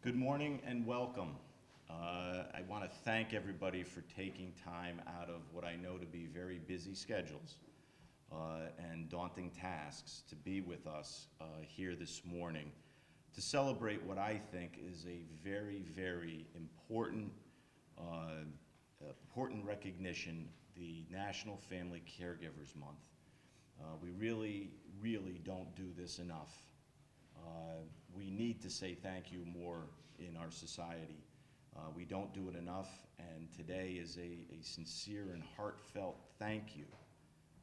Good morning and welcome. I want to thank everybody for taking time out of what I know to be very busy schedules and daunting tasks to be with us here this morning to celebrate what I think is a very, very important recognition, the National Family Caregivers Month. We really, really don't do this enough. We need to say thank you more in our society. We don't do it enough, and today is a sincere and heartfelt thank you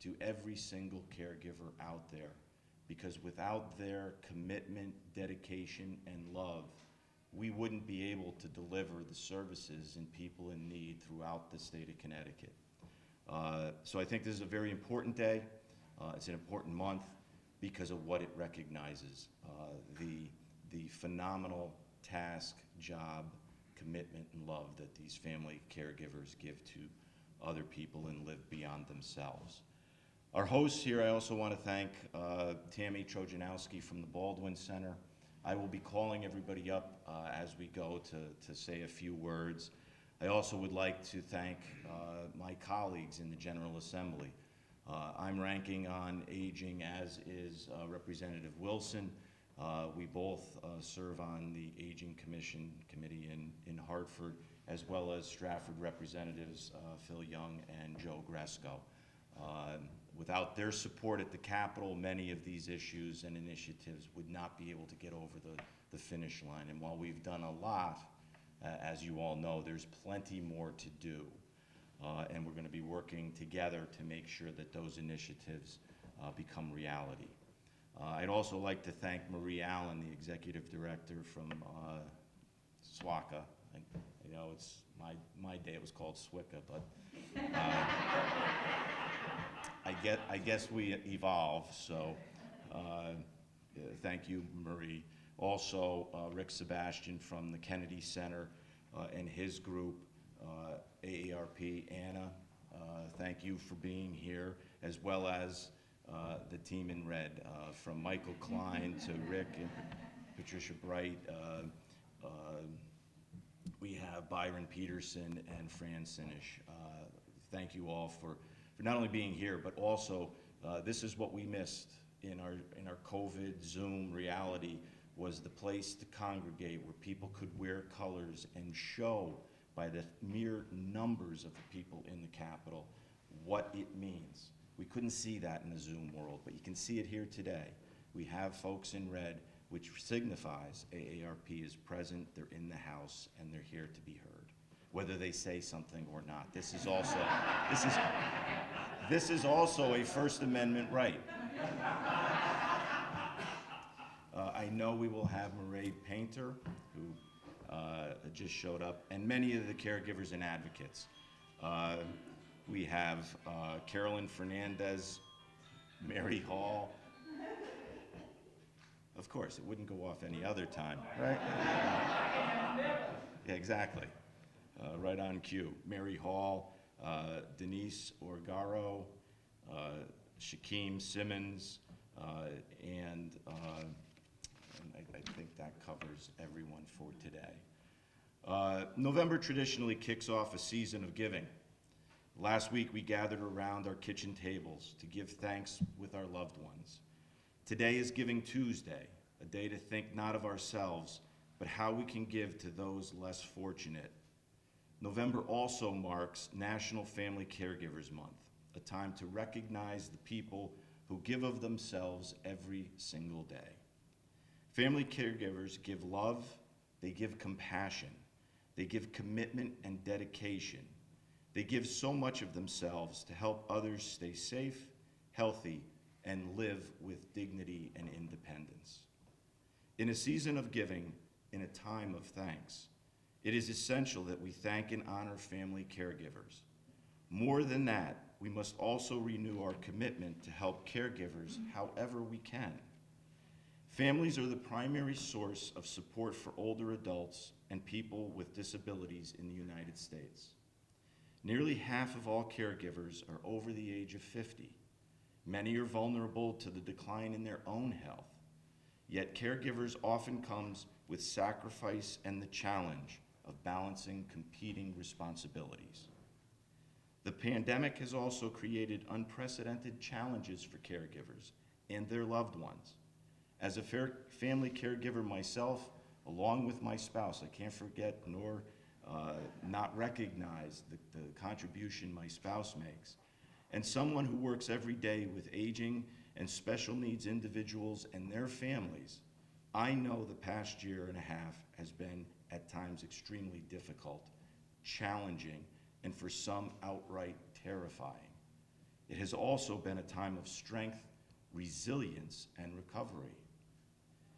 to every single caregiver out there, because without their commitment, dedication, and love, we wouldn't be able to deliver the services and people in need throughout the state of Connecticut. So I think this is a very important day. It's an important month because of what it recognizes, the phenomenal task, job, commitment, and love that these family caregivers give to other people and live beyond themselves. Our hosts here, I also want to thank Tammy Trojanowski from the Baldwin Center. I will be calling everybody up as we go to say a few words. I also would like to thank my colleagues in the General Assembly. I'm ranking on aging, as is Representative Wilson. We both serve on the Aging Committee in Hartford, as well as Stratford Representatives Phil Young and Joe Gresko. Without their support at the Capitol, many of these issues and initiatives would not be able to get over the finish line. And while we've done a lot, as you all know, there's plenty more to do. And we're going to be working together to make sure that those initiatives become reality. I'd also like to thank Marie Allen, the Executive Director from SWACA. You know, it's my day, it was called SWICA, but I guess we evolve, so thank you, Marie. Also, Rick Sebastian from the Kennedy Center and his group, AARP, Anna, thank you for being here, as well as the team in red, from Michael Klein to Rick and Patricia Bright. We have Byron Peterson and Fran Sinish. Thank you all for not only being here, but also this is what we missed in our COVID Zoom reality, was the place to congregate where people could wear colors and show by the mere numbers of the people in the Capitol what it means. We couldn't see that in the Zoom world, but you can see it here today. We have folks in red, which signifies AARP is present, they're in the House, and they're here to be heard, whether they say something or not. This is also a First Amendment right. I know we will have Mairead Painter, who just showed up, and many of the caregivers and advocates. We have Carolyn Fernandez, Mary Hall. Of course, it wouldn't go off any other time, right? Yeah, exactly. Right on cue. Mary Hall, Denise Orgaro, Shaquem Simmons, and I think that covers everyone for today. November traditionally kicks off a season of giving. Last week, we gathered around our kitchen tables to give thanks with our loved ones. Today is Giving Tuesday, a day to think not of ourselves, but how we can give to those less fortunate. November also marks National Family Caregivers Month, a time to recognize the people who give of themselves every single day. Family caregivers give love, they give compassion, they give commitment and dedication. They give so much of themselves to help others stay safe, healthy, and live with dignity and independence. In a season of giving, in a time of thanks, it is essential that we thank and honor family caregivers. More than that, we must also renew our commitment to help caregivers however we can. Families are the primary source of support for older adults and people with disabilities in the United States. Nearly half of all caregivers are over the age of 50. Many are vulnerable to the decline in their own health. Yet caregivers often comes with sacrifice and the challenge of balancing competing responsibilities. The pandemic has also created unprecedented challenges for caregivers and their loved ones. As a family caregiver myself, along with my spouse, I can't forget nor not recognize the contribution my spouse makes. And someone who works every day with aging and special needs individuals and their families, I know the past year and a half has been at times extremely difficult, challenging, and for some outright terrifying. It has also been a time of strength, resilience, and recovery.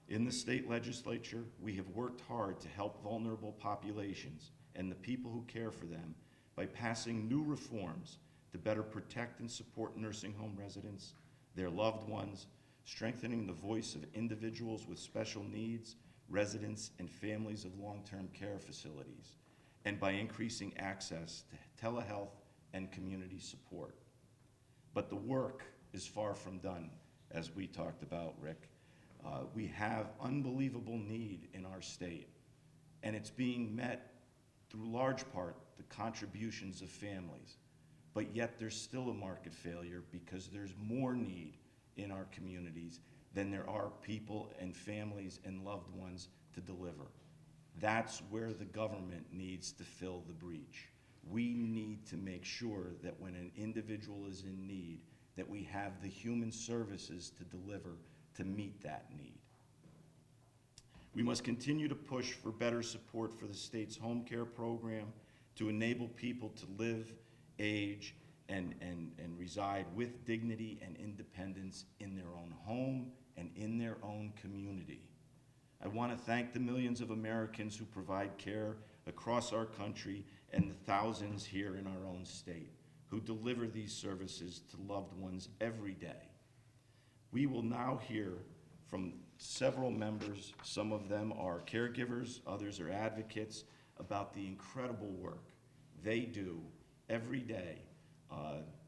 In the state legislature, we have worked hard to help vulnerable populations and the people who care for them by passing new reforms to better protect and support nursing home residents, their loved ones, strengthening the voice of individuals with special needs, residents, and families of long-term care facilities, and by increasing access to telehealth and community support. But the work is far from done, as we talked about, Rick. We have unbelievable need in our state, and it's being met through large part the contributions of families. But yet there's still a market failure because there's more need in our communities than there are people and families and loved ones to deliver. That's where the government needs to fill the breach. We need to make sure that when an individual is in need, that we have the human services to deliver to meet that need. We must continue to push for better support for the state's home care program to enable people to live, age, and reside with dignity and independence in their own home and in their own community. I want to thank the millions of Americans who provide care across our country and the thousands here in our own state who deliver these services to loved ones every day. We will now hear from several members. Some of them are caregivers, others are advocates, about the incredible work they do every day,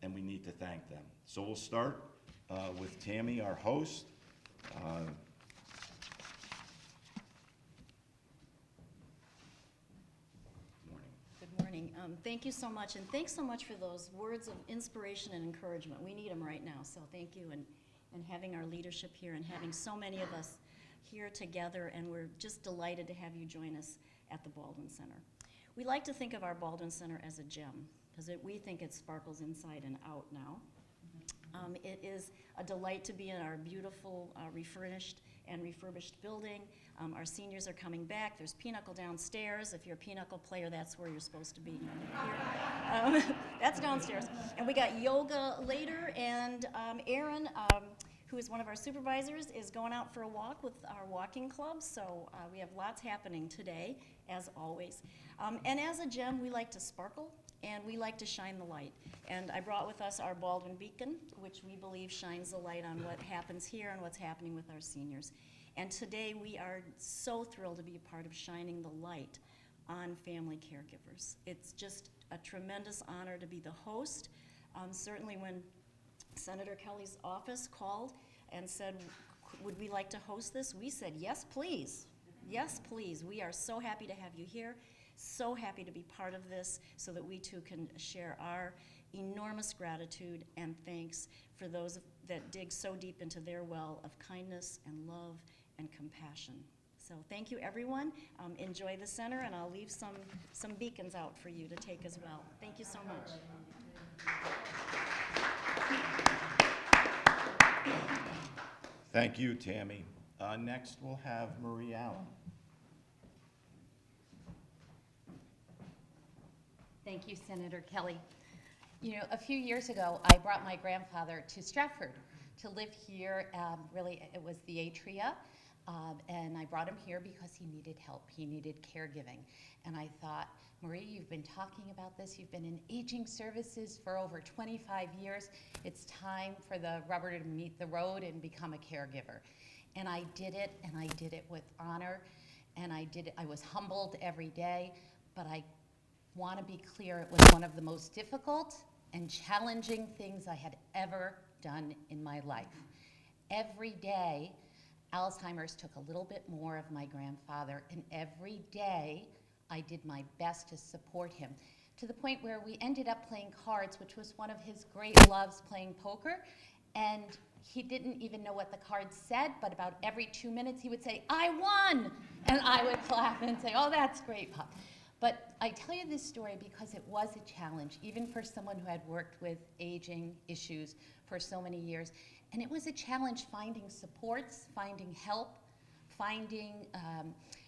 and we need to thank them. So we'll start with Tammy, our host. Good morning. Thank you so much, and thanks so much for those words of inspiration and encouragement. We need them right now, so thank you, and having our leadership here and having so many of us here together, and we're just delighted to have you join us at the Baldwin Center. We like to think of our Baldwin Center as a gem, because we think it sparkles inside and out now. It is a delight to be in our beautiful refurnished and refurbished building. Our seniors are coming back. There's pinochle downstairs. If you're a pinochle player, that's where you're supposed to be. Here. That's downstairs. And we got yoga later, and Aaron, who is one of our supervisors, is going out for a walk with our walking club, so we have lots happening today, as always. And as a gem, we like to sparkle, and we like to shine the light. And I brought with us our Baldwin Beacon, which we believe shines the light on what happens here and what's happening with our seniors. And today we are so thrilled to be a part of shining the light on family caregivers. It's just a tremendous honor to be the host. Certainly when Senator Kelly's office called and said, would we like to host this? We said, yes, please. Yes, please. We are so happy to have you here, so happy to be part of this so that we too can share our enormous gratitude and thanks for those that dig so deep into their well of kindness and love and compassion. So thank you, everyone. Enjoy the center, and I'll leave some beacons out for you to take as well. Thank you so much. Thank you, Tammy. Next, we'll have Marie Allen. Thank you, Senator Kelly. You know, a few years ago, I brought my grandfather to Stratford to live here. Really, it was the Atria, and I brought him here because he needed help. He needed caregiving. And I thought, Marie, you've been talking about this. You've been in aging services for over 25 years. It's time for the rubber to meet the road and become a caregiver. And I did it, and I did it with honor, and I was humbled every day, but I want to be clear, it was one of the most difficult and challenging things I had ever done in my life. Every day, Alzheimer's took a little bit more of my grandfather, and every day I did my best to support him, to the point where we ended up playing cards, which was one of his great loves, playing poker, and he didn't even know what the cards said, but about every 2 minutes he would say, "I won!" And I would clap and say, "Oh, that's great, Pop." But I tell you this story because it was a challenge, even for someone who had worked with aging issues for so many years. And it was a challenge finding supports, finding help, finding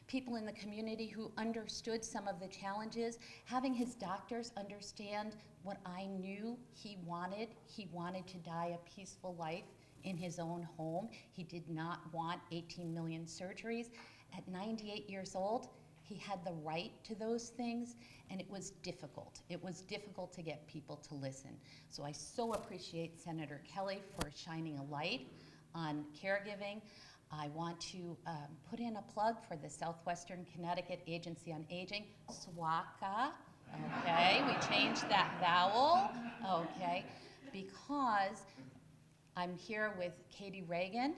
people in the community who understood some of the challenges, having his doctors understand what I knew he wanted. He wanted to die a peaceful life in his own home. He did not want 18 million surgeries. At 98 years old, he had the right to those things, and it was difficult. It was difficult to get people to listen. So I so appreciate Senator Kelly for shining a light on caregiving. I want to put in a plug for the Southwestern Connecticut Agency on Aging, SWACA, okay? We changed that vowel, okay? Because I'm here with Katie Reagan,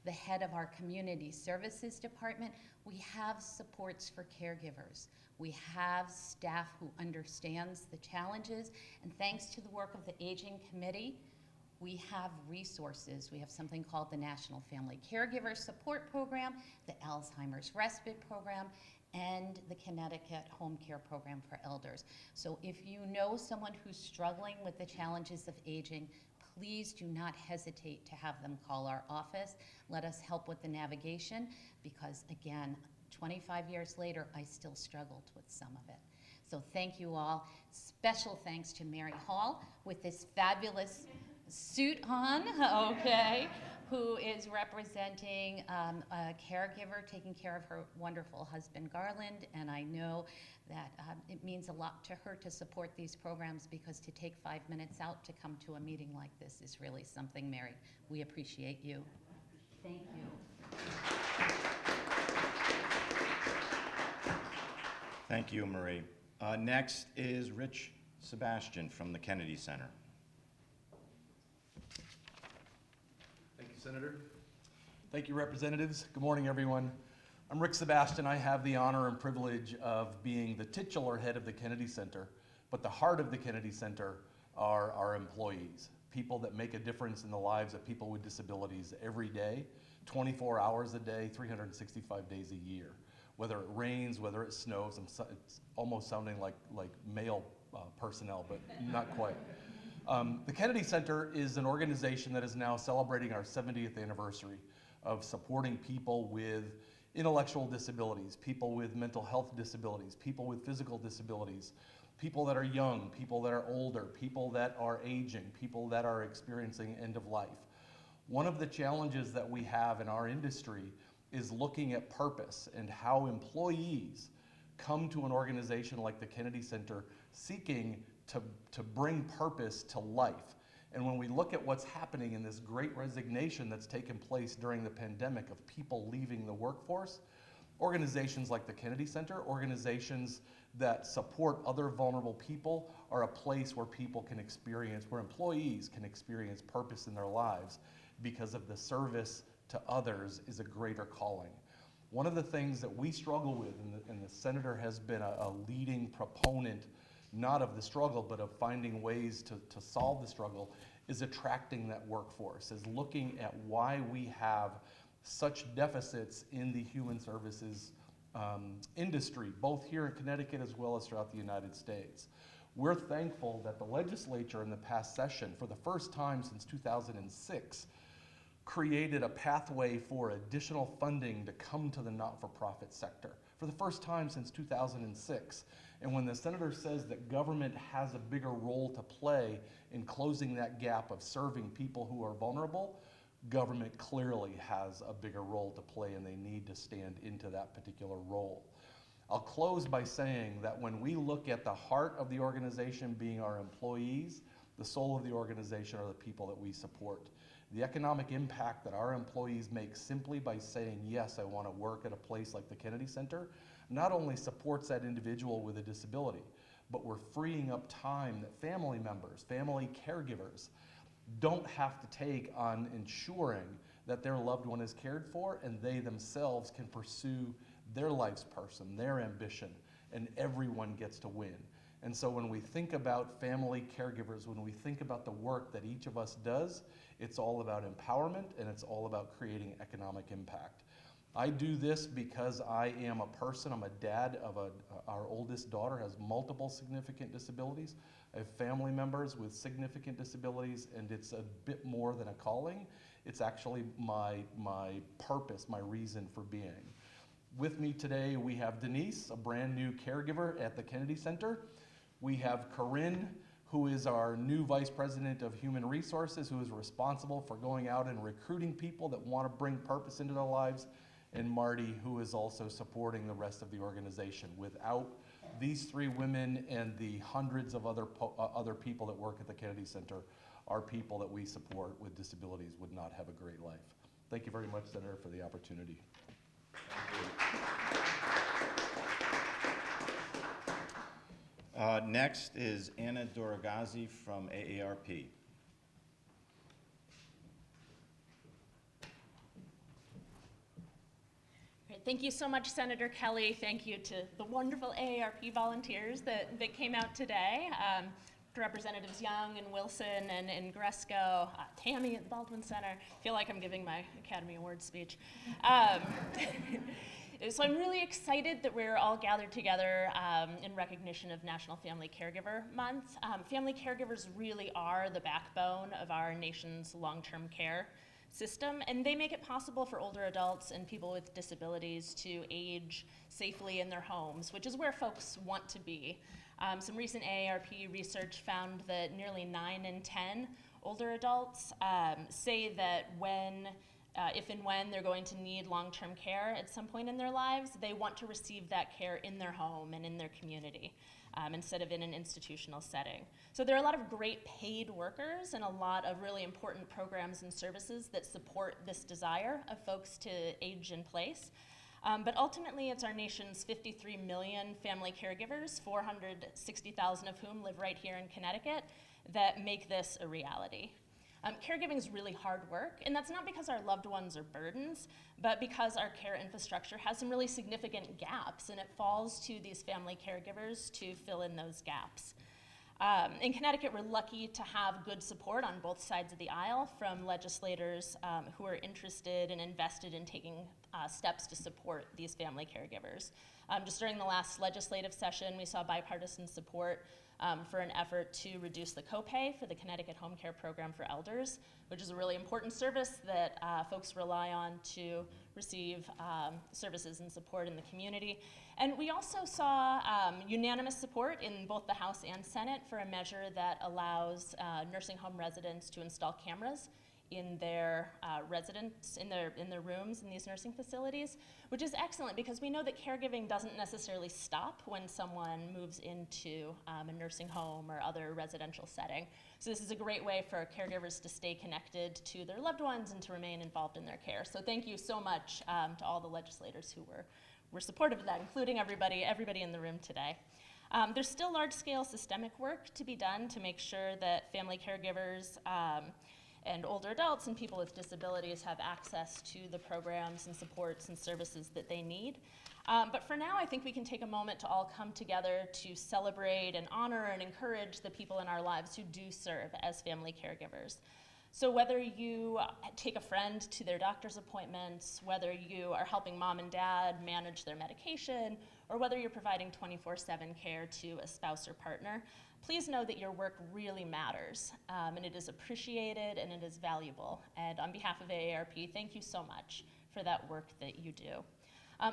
the head of our Community Services Department. We have supports for caregivers. We have staff who understands the challenges, and thanks to the work of the Aging Committee, we have resources. We have something called the National Family Caregiver Support Program, the Alzheimer's Respite Program, and the Connecticut Home Care Program for Elders. So if you know someone who's struggling with the challenges of aging, please do not hesitate to have them call our office. Let us help with the navigation, because again, 25 years later, I still struggled with some of it. So thank you all. Special thanks to Mary Hall with this fabulous suit on, okay, who is representing a caregiver, taking care of her wonderful husband, Garland, and I know that it means a lot to her to support these programs, because to take 5 minutes out to come to a meeting like this is really something, Mary. We appreciate you. Thank you. Thank you, Marie. Next is Rich Sebastian from the Kennedy Center. Thank you, Senator. Thank you, representatives. Good morning, everyone. I'm Rick Sebastian. I have the honor and privilege of being the titular head of the Kennedy Center, but the heart of the Kennedy Center are our employees, people that make a difference in the lives of people with disabilities every day, 24 hours a day, 365 days a year. Whether it rains, whether it snows, it's almost sounding like male personnel, but not quite. The Kennedy Center is an organization that is now celebrating our 70th anniversary of supporting people with intellectual disabilities, people with mental health disabilities, people with physical disabilities, people that are young, people that are older, people that are aging, people that are experiencing end of life. One of the challenges that we have in our industry is looking at purpose and how employees come to an organization like the Kennedy Center seeking to bring purpose to life. And when we look at what's happening in this great resignation that's taken place during the pandemic of people leaving the workforce, organizations like the Kennedy Center, organizations that support other vulnerable people, are a place where people can experience, where employees can experience purpose in their lives because of the service to others is a greater calling. One of the things that we struggle with, and the Senator has been a leading proponent, not of the struggle, but of finding ways to solve the struggle, is attracting that workforce, is looking at why we have such deficits in the human services industry, both here in Connecticut as well as throughout the United States. We're thankful that the legislature in the past session, for the first time since 2006, created a pathway for additional funding to come to the not-for-profit sector for the first time since 2006. And when the Senator says that government has a bigger role to play in closing that gap of serving people who are vulnerable, government clearly has a bigger role to play, and they need to stand into that particular role. I'll close by saying that when we look at the heart of the organization being our employees, the soul of the organization are the people that we support. The economic impact that our employees make simply by saying, yes, I want to work at a place like the Kennedy Center, not only supports that individual with a disability, but we're freeing up time that family members, family caregivers, don't have to take on ensuring that their loved one is cared for and they themselves can pursue their life's person, their ambition, and everyone gets to win. And so when we think about family caregivers, when we think about the work that each of us does, it's all about empowerment and it's all about creating economic impact. I do this because I am a person, I'm a dad of our oldest daughter has multiple significant disabilities. I have family members with significant disabilities, and it's a bit more than a calling. It's actually my purpose, my reason for being. With me today, we have Denise, a brand new caregiver at the Kennedy Center. We have Corinne, who is our new Vice President of Human Resources, who is responsible for going out and recruiting people that want to bring purpose into their lives, and Marty, who is also supporting the rest of the organization. Without these three women and the hundreds of other people that work at the Kennedy Center, our people that we support with disabilities would not have a great life. Thank you very much, Senator, for the opportunity. Next is Anna Doroghazi from AARP. Great. Thank you so much, Senator Kelly. Thank you to the wonderful AARP volunteers that came out today. To Representatives Young and Wilson and Gresko, Tammy at the Baldwin Center. I feel like I'm giving my Academy Awards speech. So I'm really excited that we're all gathered together in recognition of National Family Caregiver Month. Family caregivers really are the backbone of our nation's long-term care system, and they make it possible for older adults and people with disabilities to age safely in their homes, which is where folks want to be. Some recent AARP research found that nearly 9 in 10 older adults say that if and when they're going to need long-term care at some point in their lives, they want to receive that care in their home and in their community instead of in an institutional setting. So there are a lot of great paid workers and a lot of really important programs and services that support this desire of folks to age in place. But ultimately, it's our nation's 53 million family caregivers, 460,000 of whom live right here in Connecticut, that make this a reality. Caregiving is really hard work, and that's not because our loved ones are burdens, but because our care infrastructure has some really significant gaps, and it falls to these family caregivers to fill in those gaps. In Connecticut, we're lucky to have good support on both sides of the aisle from legislators who are interested and invested in taking steps to support these family caregivers. Just during the last legislative session, we saw bipartisan support for an effort to reduce the copay for the Connecticut Home Care Program for elders, which is a really important service that folks rely on to receive services and support in the community. And we also saw unanimous support in both the House and Senate for a measure that allows nursing home residents to install cameras in their in their rooms in these nursing facilities, which is excellent because we know that caregiving doesn't necessarily stop when someone moves into a nursing home or other residential setting. So this is a great way for caregivers to stay connected to their loved ones and to remain involved in their care. So thank you so much to all the legislators who were supportive of that, including everybody in the room today. There's still large-scale systemic work to be done to make sure that family caregivers and older adults and people with disabilities have access to the programs and supports and services that they need. But for now, I think we can take a moment to all come together to celebrate and honor and encourage the people in our lives who do serve as family caregivers. So whether you take a friend to their doctor's appointments, whether you are helping mom and dad manage their medication, or whether you're providing 24/7 care to a spouse or partner, please know that your work really matters, and it is appreciated and it is valuable. And on behalf of AARP, thank you so much for that work that you do.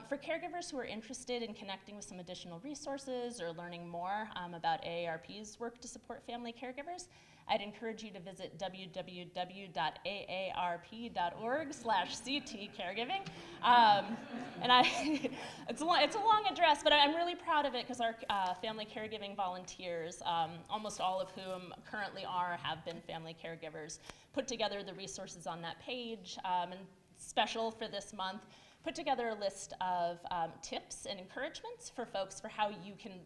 For caregivers who are interested in connecting with some additional resources or learning more about AARP's work to support family caregivers, I'd encourage you to visit www.aarp.org/ctcaregiving. It's a long address, but I'm really proud of it because our family caregiving volunteers, almost all of whom currently have been family caregivers, put together the resources on that page, and special for this month, put together a list of tips and encouragements for folks for how you can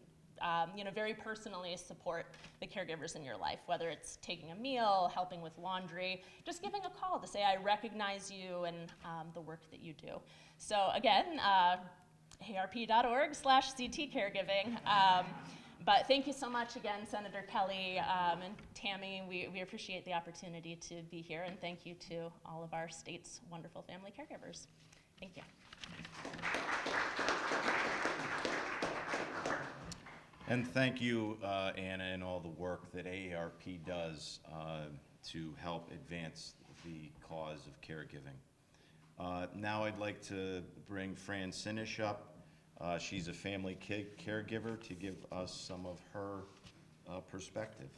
very personally support the caregivers in your life, whether it's taking a meal, helping with laundry, just giving a call to say, I recognize you and the work that you do. So again, arp.org/CT caregiving. But thank you so much again, Senator Kelly and Tammy. We appreciate the opportunity to be here, and thank you to all of our state's wonderful family caregivers. Thank you. And thank you, Anna, and all the work that AARP does to help advance the cause of caregiving. Now I'd like to bring Fran Sinish up. She's a family caregiver to give us some of her perspective.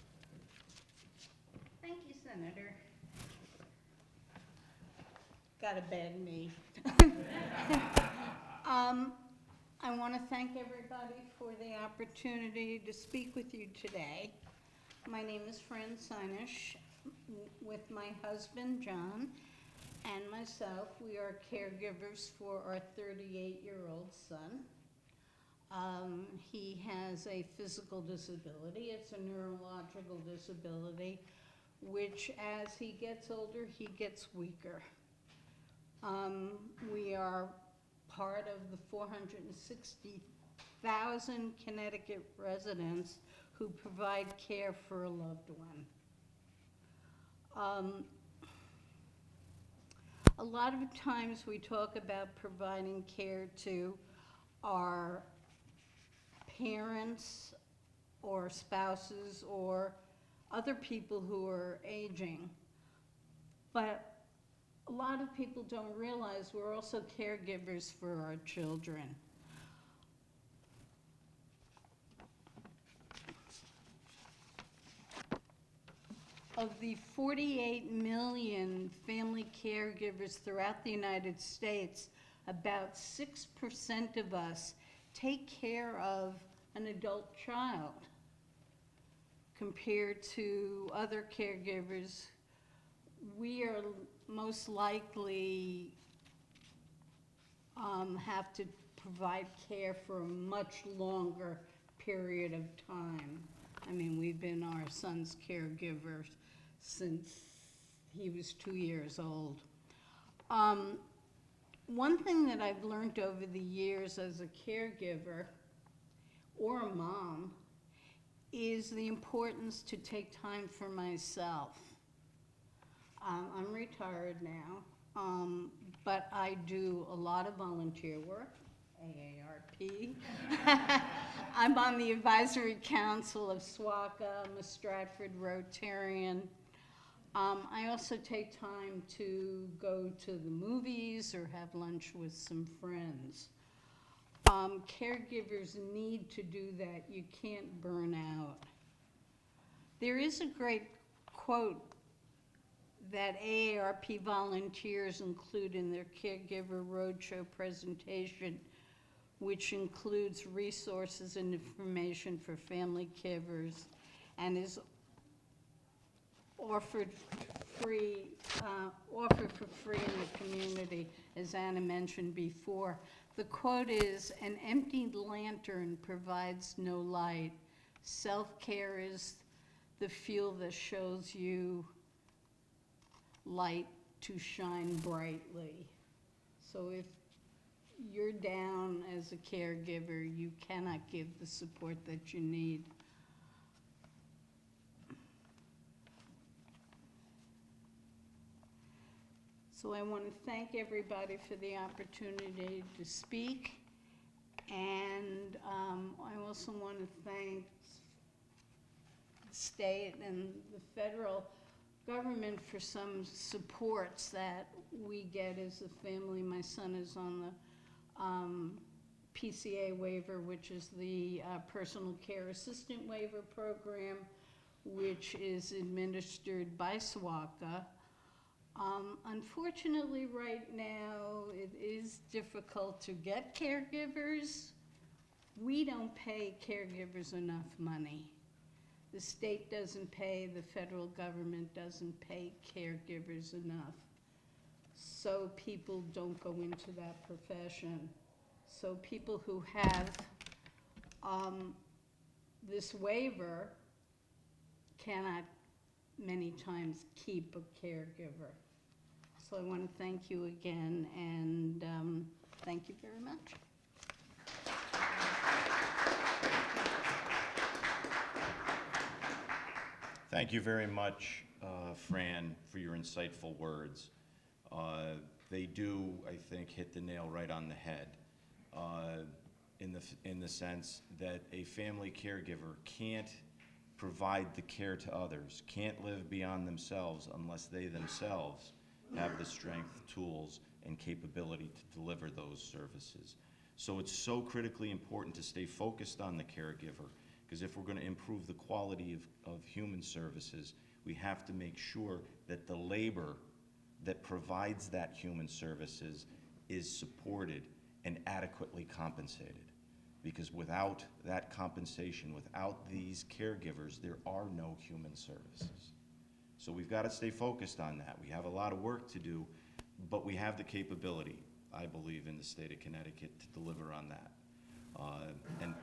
Thank you, Senator. Got a bad knee. I want to thank everybody for the opportunity to speak with you today. My name is Fran Sinish. With my husband, John, and myself, we are caregivers for our 38-year-old son. He has a physical disability. It's a neurological disability, which as he gets older, he gets weaker. We are part of the 460,000 Connecticut residents who provide care for a loved one. A lot of times we talk about providing care to our parents or spouses or other people who are aging. But a lot of people don't realize we're also caregivers for our children. Of the 48 million family caregivers throughout the United States, about 6% of us take care of an adult child compared to other caregivers. We are most likely have to provide care for a much longer period of time. I mean, we've been our son's caregivers since he was 2 years old. One thing that I've learned over the years as a caregiver or a mom is the importance to take time for myself. I'm retired now, but I do a lot of volunteer work, AARP. I'm on the advisory council of SWACA. I'm a Stratford Rotarian. I also take time to go to the movies or have lunch with some friends. Caregivers need to do that. You can't burn out. There is a great quote that AARP volunteers include in their Caregiver Roadshow presentation, which includes resources and information for family caregivers and is offered for free in the community, as Anna mentioned before. The quote is, "An empty lantern provides no light. Self-care is the fuel that shows you light to shine brightly." So if you're down as a caregiver, you cannot give the support that you need. So I want to thank everybody for the opportunity to speak, and I also want to thank the state and the federal government for some supports that we get as a family. My son is on the PCA waiver, which is the Personal Care Assistant Waiver Program, which is administered by SWACA. Unfortunately, right now, it is difficult to get caregivers. We don't pay caregivers enough money. The state doesn't pay, the federal government doesn't pay caregivers enough. So people don't go into that profession. So people who have this waiver cannot many times keep a caregiver. So I want to thank you again, and thank you very much. Thank you very much, Fran, for your insightful words. They do, I think, hit the nail right on the head, in the sense that a family caregiver can't provide the care to others, can't live beyond themselves unless they themselves have the strength, tools, and capability to deliver those services. So it's so critically important to stay focused on the caregiver, because if we're going to improve the quality of human services, we have to make sure that the labor that provides that human services is supported and adequately compensated. Because without that compensation, without these caregivers, there are no human services. So we've got to stay focused on that. We have a lot of work to do, but we have the capability, I believe, in the state of Connecticut to deliver on that. And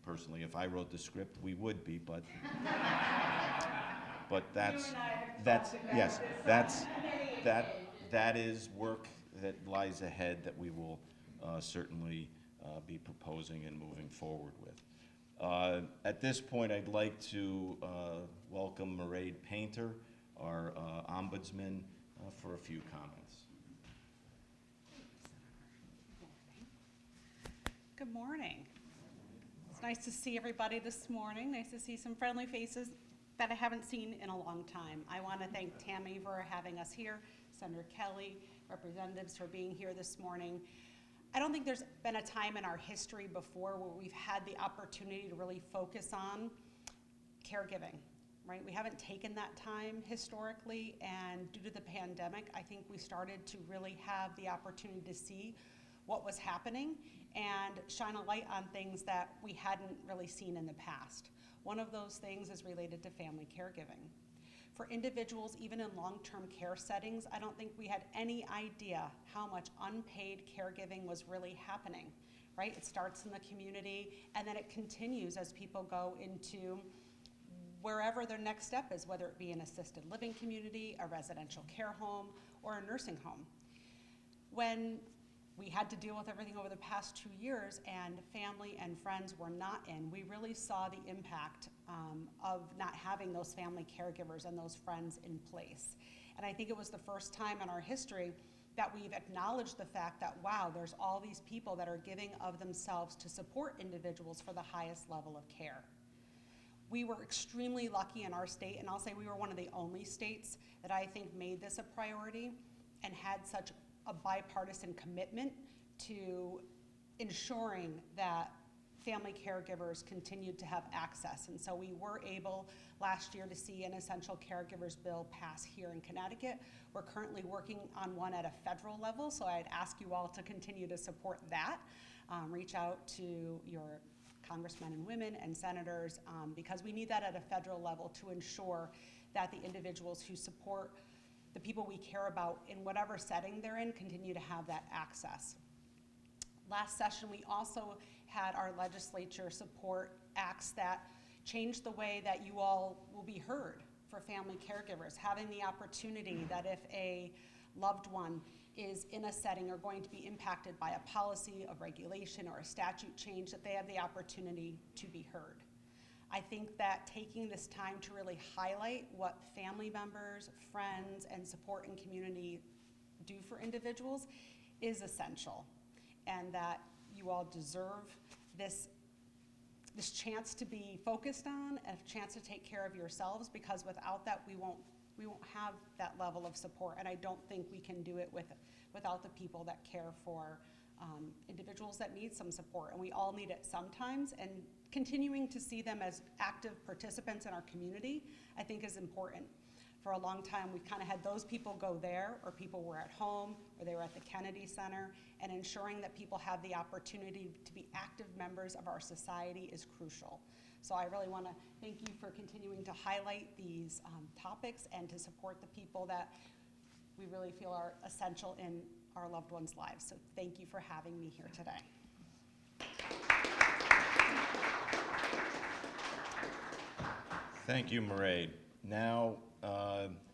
personally, if I wrote the script, we would be, but that is work that lies ahead that we will certainly be proposing and moving forward with. At this point, I'd like to welcome Mairead Painter, our Ombudsman, for a few comments. Good morning. It's nice to see everybody this morning. Nice to see some friendly faces that I haven't seen in a long time. I want to thank Tammy for having us here, Senator Kelly, representatives for being here this morning. I don't think there's been a time in our history before where we've had the opportunity to really focus on caregiving, right? We haven't taken that time historically, and due to the pandemic, I think we started to really have the opportunity to see what was happening and shine a light on things that we hadn't really seen in the past. One of those things is related to family caregiving. For individuals, even in long-term care settings, I don't think we had any idea how much unpaid caregiving was really happening, right? It starts in the community, and then it continues as people go into wherever their next step is, whether it be an assisted living community, a residential care home, or a nursing home. When we had to deal with everything over the past 2 years and family and friends were not in, we really saw the impact of not having those family caregivers and those friends in place. And I think it was the first time in our history that we've acknowledged the fact that, wow, there's all these people that are giving of themselves to support individuals for the highest level of care. We were extremely lucky in our state, and I'll say we were one of the only states that I think made this a priority and had such a bipartisan commitment to ensuring that family caregivers continued to have access. And so we were able last year to see an essential caregivers bill pass here in Connecticut. We're currently working on one at a federal level, so I'd ask you all to continue to support that. Reach out to your congressmen and women and senators because we need that at a federal level to ensure that the individuals who support the people we care about in whatever setting they're in continue to have that access. Last session, we also had our legislature support acts that change the way that you all will be heard for family caregivers, having the opportunity that if a loved one is in a setting or going to be impacted by a policy, a regulation, or a statute change, that they have the opportunity to be heard. I think that taking this time to really highlight what family members, friends, and support and community do for individuals is essential, and that you all deserve this chance to be focused on, a chance to take care of yourselves, because without that we won't have that level of support, and I don't think we can do it without the people that care for individuals that need some support, and we all need it sometimes, and continuing to see them as active participants in our community, I think, is important. For a long time, we kind of had those people go there, or people were at home, or they were at the Kennedy Center, and ensuring that people have the opportunity to be active members of our society is crucial. So I really want to thank you for continuing to highlight these topics and to support the people that we really feel are essential in our loved ones' lives. So thank you for having me here today. Thank you, Mairead. Now,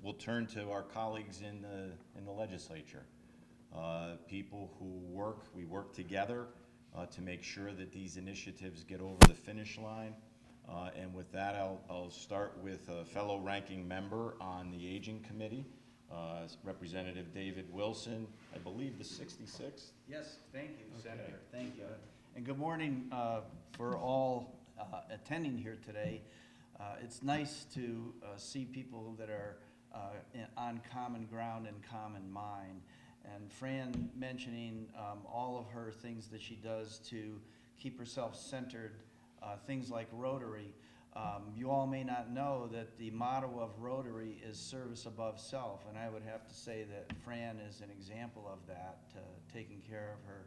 we'll turn to our colleagues in the legislature. People who we work together to make sure that these initiatives get over the finish line. And with that, I'll start with a fellow ranking member on the Aging Committee, Representative David Wilson, I believe the 66th. Yes, thank you, Okay. Senator, thank you. And good morning for all attending here today. It's nice to see people that are on common ground and common mind. And Fran mentioning all of her things that she does to keep herself centered, things like Rotary. You all may not know that the motto of Rotary is service above self, and I would have to say that Fran is an example of that, taking care of her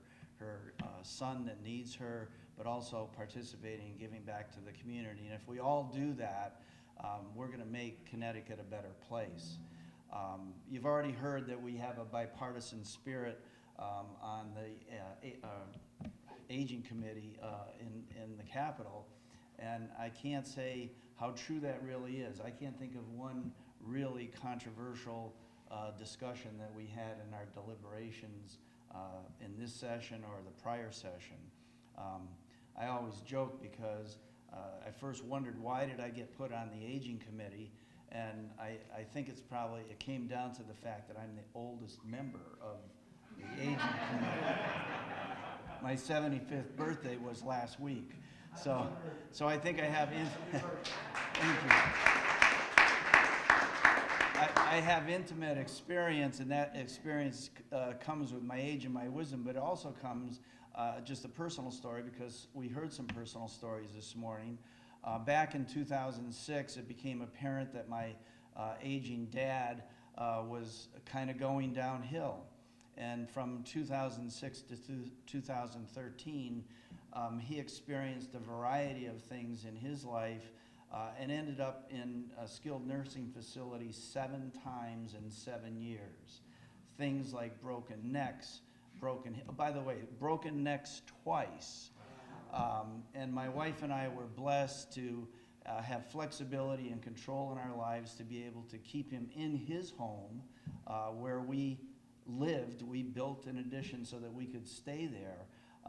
son that needs her, but also participating and giving back to the community. And if we all do that, we're going to make Connecticut a better place. You've already heard that we have a bipartisan spirit on the Aging Committee in the Capitol, and I can't say how true that really is. I can't think of one really controversial discussion that we had in our deliberations in this session or the prior session. I always joke because I first wondered, why did I get put on the Aging Committee? And I think it came down to the fact that I'm the oldest member of the Aging Committee. My 75th birthday was last week. So I think I have, thank you. I have intimate experience, and that experience comes with my age and my wisdom, but it also comes just a personal story, because we heard some personal stories this morning. Back in 2006, it became apparent that my aging dad was kind of going downhill. And from 2006 to 2013, he experienced a variety of things in his life and ended up in a skilled nursing facility 7 times in 7 years. Things like broken necks, by the way, broken necks twice. And my wife and I were blessed to have flexibility and control in our lives to be able to keep him in his home where we lived. We built an addition so that we could stay there.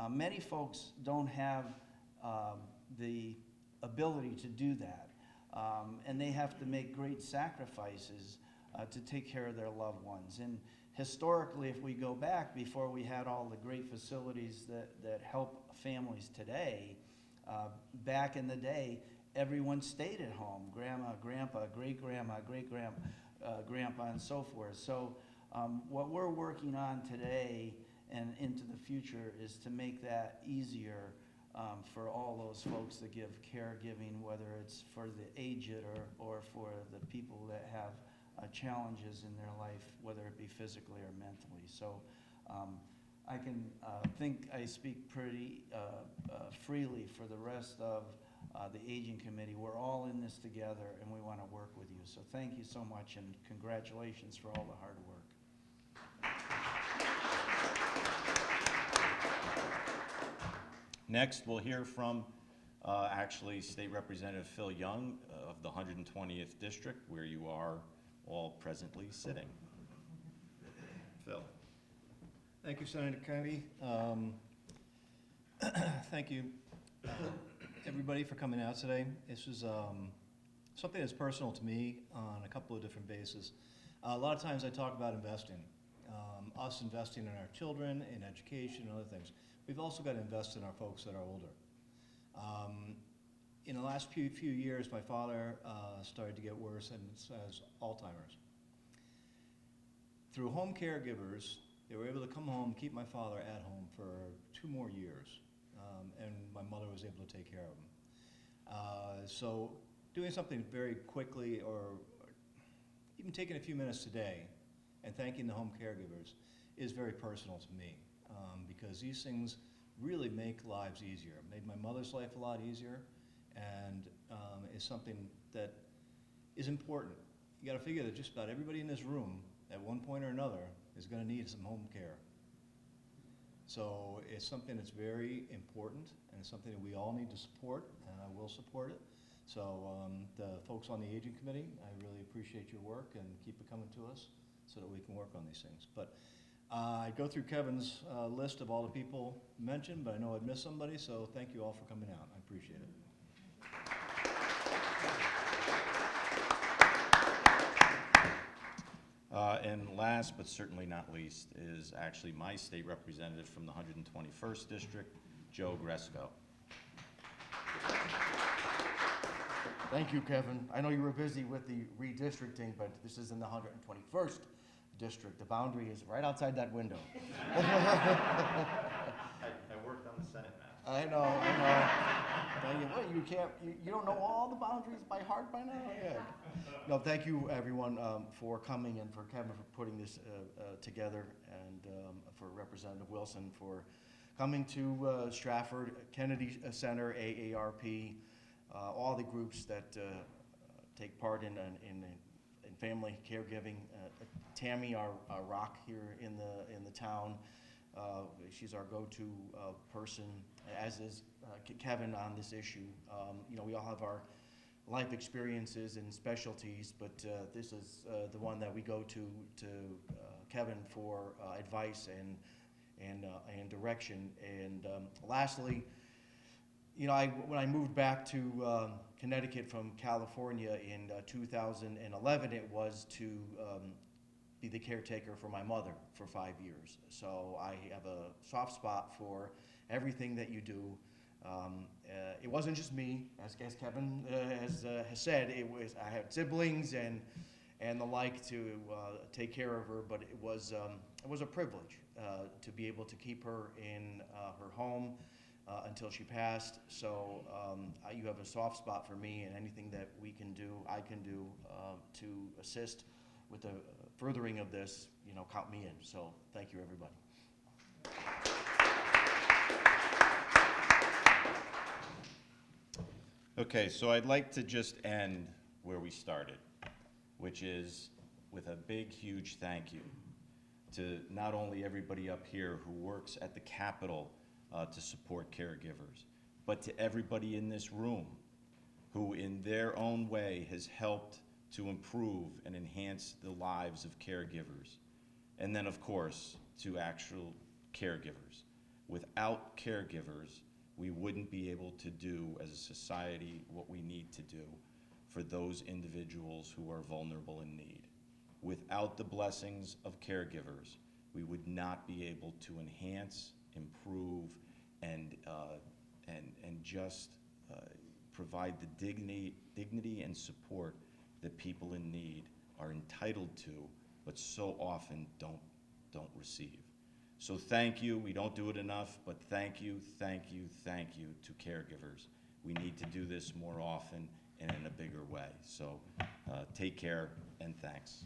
Many folks don't have the ability to do that, and they have to make great sacrifices to take care of their loved ones. And historically, if we go back before we had all the great facilities that help families today, back in the day, everyone stayed at home. Grandma, grandpa, great-grandma, great-grandpa, and so forth. So what we're working on today and into the future is to make that easier for all those folks that give caregiving, whether it's for the aged or for the people that have challenges in their life, whether it be physically or mentally. So I can think I speak pretty freely for the rest of the Aging Committee. We're all in this together, and we want to work with you. So thank you so much, and congratulations for all the hard work. Next, we'll hear from actually State Representative Phil Young of the 120th District, where you are all presently sitting. Phil. Thank you, Senator Kennedy. Thank you, everybody, for coming out today. This is something that's personal to me on a couple of different bases. A lot of times I talk about investing, us investing in our children, in education, and other things. We've also got to invest in our folks that are older. In the last few years, my father started to get worse and has Alzheimer's. Through home caregivers, they were able to come home, keep my father at home for 2 more years, and my mother was able to take care of him. So doing something very quickly, or even taking a few minutes today and thanking the home caregivers is very personal to me, because these things really make lives easier. It made my mother's life a lot easier, and is something that is important. You got to figure that just about everybody in this room at one point or another is going to need some home care. So it's something that's very important, and it's something that we all need to support, and I will support it. So the folks on the Aging Committee, I really appreciate your work and keep it coming to us so that we can work on these things. But I go through Kevin's list of all the people mentioned, but I know I'd missed somebody, so thank you all for coming out. I appreciate it. And last, but certainly not least, is actually my state representative from the 121st District, Joe Gresko. Thank you, Kevin. I know you were busy with the redistricting, but this is in the 121st District. The boundary is right outside that window. I worked on the Senate map. I know. Tell you what, you don't know all the boundaries by heart by now? Yeah. No, thank you, everyone, for coming, and for Kevin for putting this together, and for Representative Wilson for coming to Stratford, Kennedy Center, AARP, all the groups that take part in family caregiving. Tammy, our rock here in the town, she's our go-to person, as is Kevin on this issue. We all have our life experiences and specialties, but this is the one that we go to Kevin for advice and direction. And lastly, when I moved back to Connecticut from California in 2011, it was to be the caretaker for my mother for 5 years. So I have a soft spot for everything that you do. It wasn't just me, as Kevin has said. I had siblings and the like to take care of her, but it was a privilege to be able to keep her in her home until she passed. So you have a soft spot for me, and anything that I can do to assist with the furthering of this, count me in. So thank you, everybody. Okay, so I'd like to just end where we started, which is with a big, huge thank you to not only everybody up here who works at the Capitol to support caregivers, but to everybody in this room who in their own way has helped to improve and enhance the lives of caregivers. And then, of course, to actual caregivers. Without caregivers, we wouldn't be able to do as a society what we need to do for those individuals who are vulnerable in need. Without the blessings of caregivers, we would not be able to enhance, improve, and just provide the dignity and support that people in need are entitled to, but so often don't receive. So thank you. We don't do it enough, but thank you to caregivers. We need to do this more often and in a bigger way. So take care, and thanks.